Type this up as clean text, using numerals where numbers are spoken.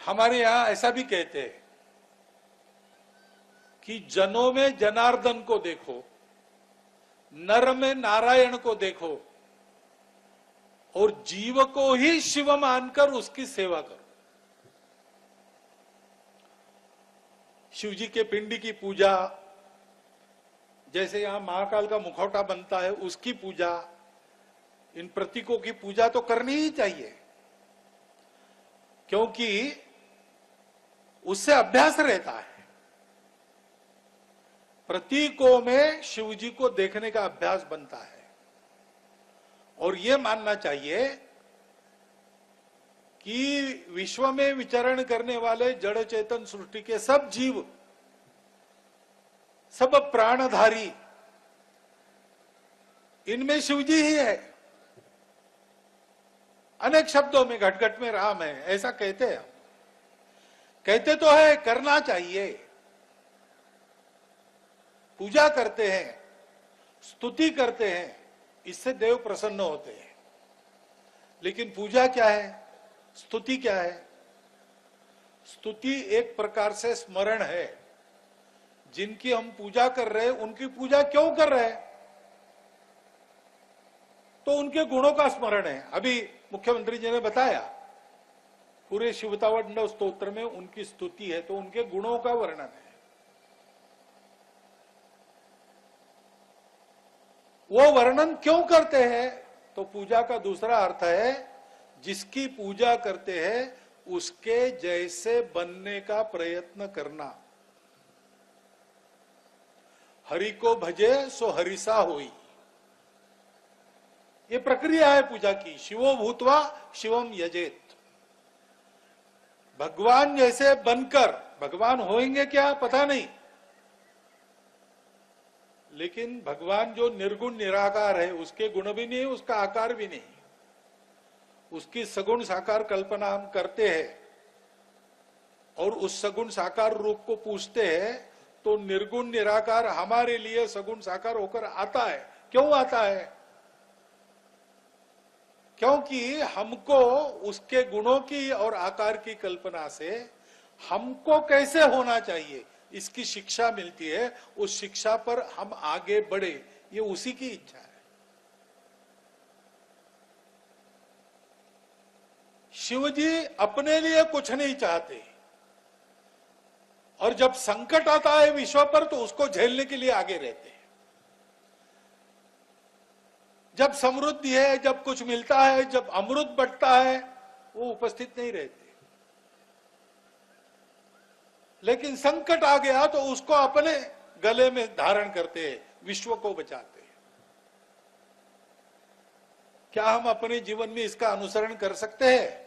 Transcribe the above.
हमारे यहां ऐसा भी कहते हैं कि जनों में जनार्दन को देखो, नर में नारायण को देखो और जीव को ही शिव मानकर उसकी सेवा करो। शिव जी के पिंड की पूजा, जैसे यहां महाकाल का मुखौटा बनता है उसकी पूजा, इन प्रतीकों की पूजा तो करनी ही चाहिए, क्योंकि उससे अभ्यास रहता है। प्रतीकों में शिव जी को देखने का अभ्यास बनता है और यह मानना चाहिए कि विश्व में विचरण करने वाले जड़ चेतन सृष्टि के सब जीव, सब प्राणधारी, इनमें शिव जी ही है। अनेक शब्दों में घट घट में राम है, ऐसा कहते हैं। कहते तो है, करना चाहिए। पूजा करते हैं, स्तुति करते हैं, इससे देव प्रसन्न होते हैं। लेकिन पूजा क्या है, स्तुति क्या है? स्तुति एक प्रकार से स्मरण है। जिनकी हम पूजा कर रहे हैं उनकी पूजा क्यों कर रहे हैं? तो उनके गुणों का स्मरण है। अभी मुख्यमंत्री जी ने बताया, पूरे शिवतावंडव स्तोत्र में उनकी स्तुति है, तो उनके गुणों का वर्णन है। वो वर्णन क्यों करते हैं? तो पूजा का दूसरा अर्थ है, जिसकी पूजा करते हैं उसके जैसे बनने का प्रयत्न करना। हरि को भजे सो हरिसा होई, ये प्रक्रिया है पूजा की। शिवो भूतवा शिवम यजेत, भगवान जैसे बनकर, भगवान होंगे क्या पता नहीं, लेकिन भगवान जो निर्गुण निराकार है, उसके गुण भी नहीं, उसका आकार भी नहीं, उसकी सगुण साकार कल्पना हम करते हैं और उस सगुण साकार रूप को पूछते हैं, तो निर्गुण निराकार हमारे लिए सगुण साकार होकर आता है। क्यों आता है? क्योंकि हमको उसके गुणों की और आकार की कल्पना से हमको कैसे होना चाहिए इसकी शिक्षा मिलती है। उस शिक्षा पर हम आगे बढ़े, ये उसी की इच्छा है। शिव जी अपने लिए कुछ नहीं चाहते, और जब संकट आता है विश्व पर तो उसको झेलने के लिए आगे रहते हैं। जब समृद्धि है, जब कुछ मिलता है, जब अमृत बंटता है, वो उपस्थित नहीं रहते। लेकिन संकट आ गया तो उसको अपने गले में धारण करते हैं, विश्व को बचाते हैं। क्या हम अपने जीवन में इसका अनुसरण कर सकते हैं?